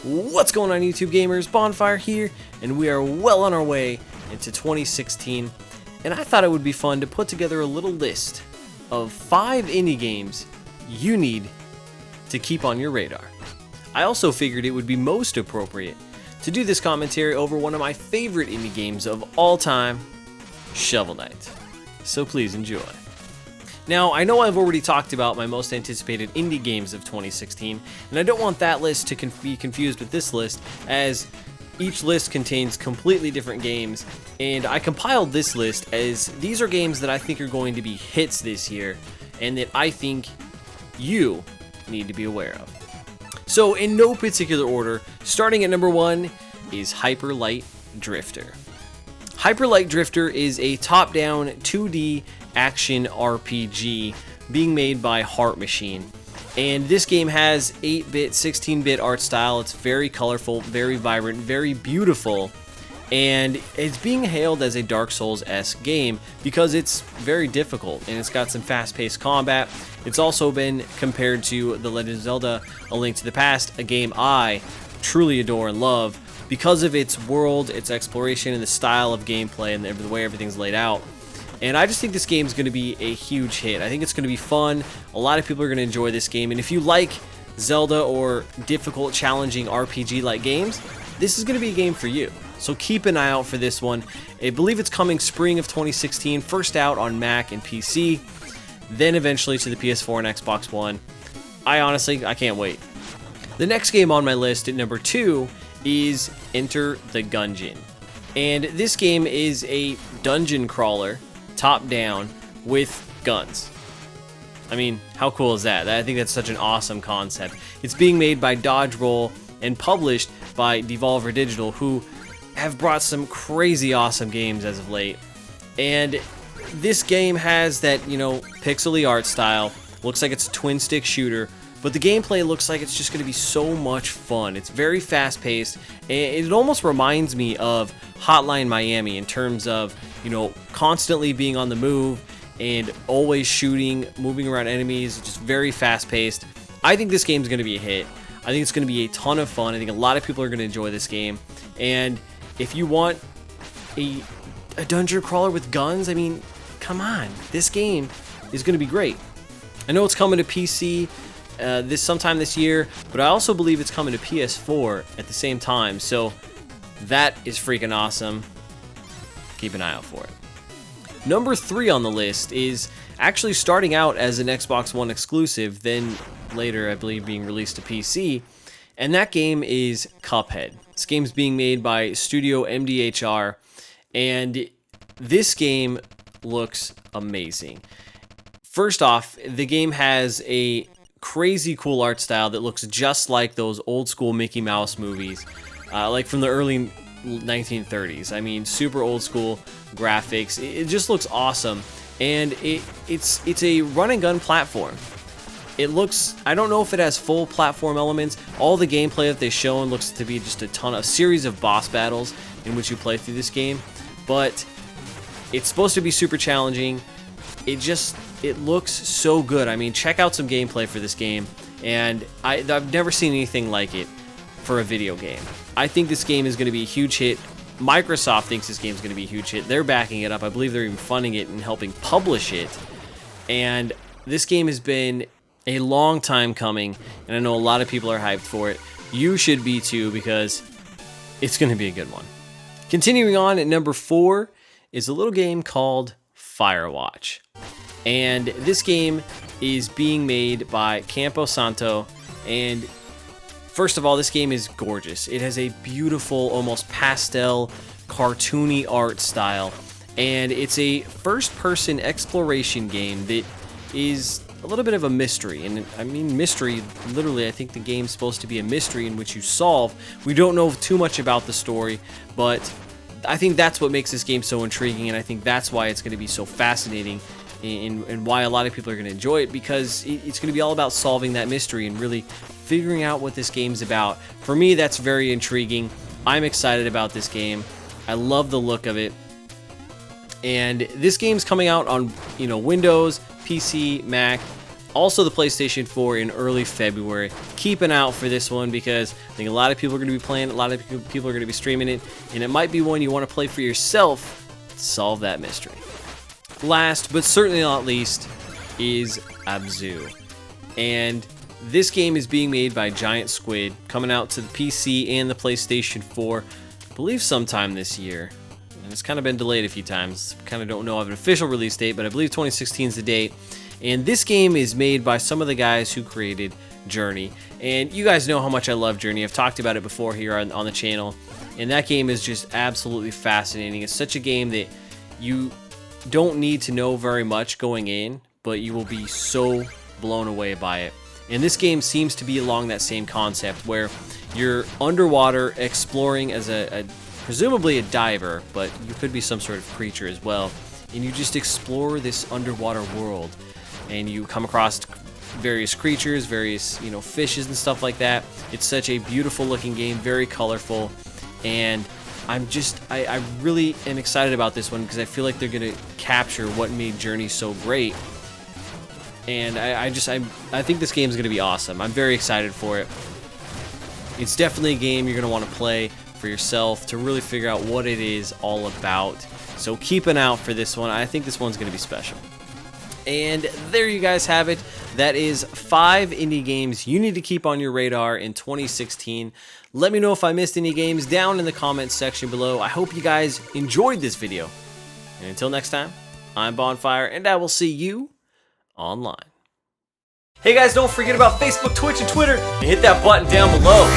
What's going on, YouTube gamers? Bonfire here, and we are well on our way into 2016, and I thought it would be fun to put together a little list of 5 indie games you need to keep on your radar. I also figured it would be most appropriate to do this commentary over one of my favorite indie games of all time, Shovel Knight. So please enjoy. Now, I know I've already talked about my most anticipated indie games of 2016, and I don't want that list to be confused with this list, as each list contains completely different games, and I compiled this list as these are games that I think are going to be hits this year, and that I think you need to be aware of. So, in no particular order, starting at number 1 is Hyper Light Drifter. Hyper Light Drifter is a top-down 2D action RPG being made by Heart Machine, and this game has 8-bit, 16-bit art style. It's very colorful, very vibrant, very beautiful, and it's being hailed as a Dark Souls-esque game because it's very difficult and it's got some fast-paced combat. It's also been compared to The Legend of Zelda: A Link to the Past, a game I truly adore and love because of its world, its exploration, and the style of gameplay and the way everything's laid out. And I just think this game is going to be a huge hit. I think it's going to be fun. A lot of people are going to enjoy this game. And if you like Zelda or difficult, challenging RPG-like games, this is going to be a game for you. So keep an eye out for this one. I believe it's coming spring of 2016, first out on Mac and PC, then eventually to the PS4 and Xbox One. I can't wait. The next game on my list at number 2 is Enter the Gungeon. And this game is a dungeon crawler, top-down, with guns. I mean, how cool is that? I think that's such an awesome concept. It's being made by Dodgeball and published by Devolver Digital, who have brought some crazy awesome games as of late. And this game has that, pixely art style. Looks like it's a twin-stick shooter, but the gameplay looks like it's just going to be so much fun. It's very fast-paced, and it almost reminds me of Hotline Miami in terms of, constantly being on the move and always shooting, moving around enemies, just very fast-paced. I think this game's going to be a hit. I think it's going to be a ton of fun. I think a lot of people are going to enjoy this game. And if you want a dungeon crawler with guns, I mean, come on. This game is going to be great. I know it's coming to PC sometime this year, but I also believe it's coming to PS4 at the same time. So that is freaking awesome. Keep an eye out for it. Number 3 on the list is actually starting out as an Xbox One exclusive, then later I believe being released to PC, and that game is Cuphead. This game's being made by Studio MDHR, and this game looks amazing. First off, the game has a crazy cool art style that looks just like those old school Mickey Mouse movies, like from the early 1930s. I mean, super old school graphics. It just looks awesome, and it's a run and gun platform. It looks, I don't know if it has full platform elements. All the gameplay that they've shown looks to be just a series of boss battles in which you play through this game, but it's supposed to be super challenging. It looks so good. I mean, check out some gameplay for this game, and I've never seen anything like it for a video game. I think this game is going to be a huge hit. Microsoft thinks this game is going to be a huge hit. They're backing it up. I believe they're even funding it and helping publish it. And this game has been a long time coming, and I know a lot of people are hyped for it. You should be too, because it's going to be a good one. Continuing on at number 4 is a little game called Firewatch. And this game is being made by Campo Santo, and first of all, this game is gorgeous. It has a beautiful, almost pastel, cartoony art style, and it's a first-person exploration game that is a little bit of a mystery. And I mean mystery, literally, I think the game's supposed to be a mystery in which you solve. We don't know too much about the story, but I think that's what makes this game so intriguing, and I think that's why it's going to be so fascinating, and why a lot of people are going to enjoy it, because it's going to be all about solving that mystery and really figuring out what this game's about. For me, that's very intriguing. I'm excited about this game. I love the look of it. And this game's coming out on, Windows, PC, Mac, Also the PlayStation 4 in early February. Keep an eye out for this one because I think a lot of people are going to be playing it, a lot of people are going to be streaming it, and it might be one you want to play for yourself to solve that mystery. Last, but certainly not least, is Abzu. And this game is being made by Giant Squid, coming out to the PC and the PlayStation 4, I believe sometime this year. And it's kind of been delayed a few times. Kind of don't know of an official release date, but I believe 2016 is the date. And this game is made by some of the guys who created Journey. And you guys know how much I love Journey. I've talked about it before here on the channel. And that game is just absolutely fascinating. It's such a game that you don't need to know very much going in, but you will be so blown away by it. And this game seems to be along that same concept where you're underwater exploring as presumably a diver, but you could be some sort of creature as well. And you just explore this underwater world. And you come across various creatures, various fishes and stuff like that. It's such a beautiful looking game, very colorful, and I really am excited about this one because I feel like they're gonna capture what made Journey so great. And I think this game is gonna be awesome. I'm very excited for it. It's definitely a game you're gonna want to play for yourself to really figure out what it is all about. So keep an eye out for this one. I think this one's gonna be special. And there you guys have it. That is 5 indie games you need to keep on your radar in 2016. Let me know if I missed any games down in the comments section below. I hope you guys enjoyed this video. And until next time, I'm Bonfire, and I will see you online. Hey guys, don't forget about Facebook, Twitch, and Twitter, and hit that button down below.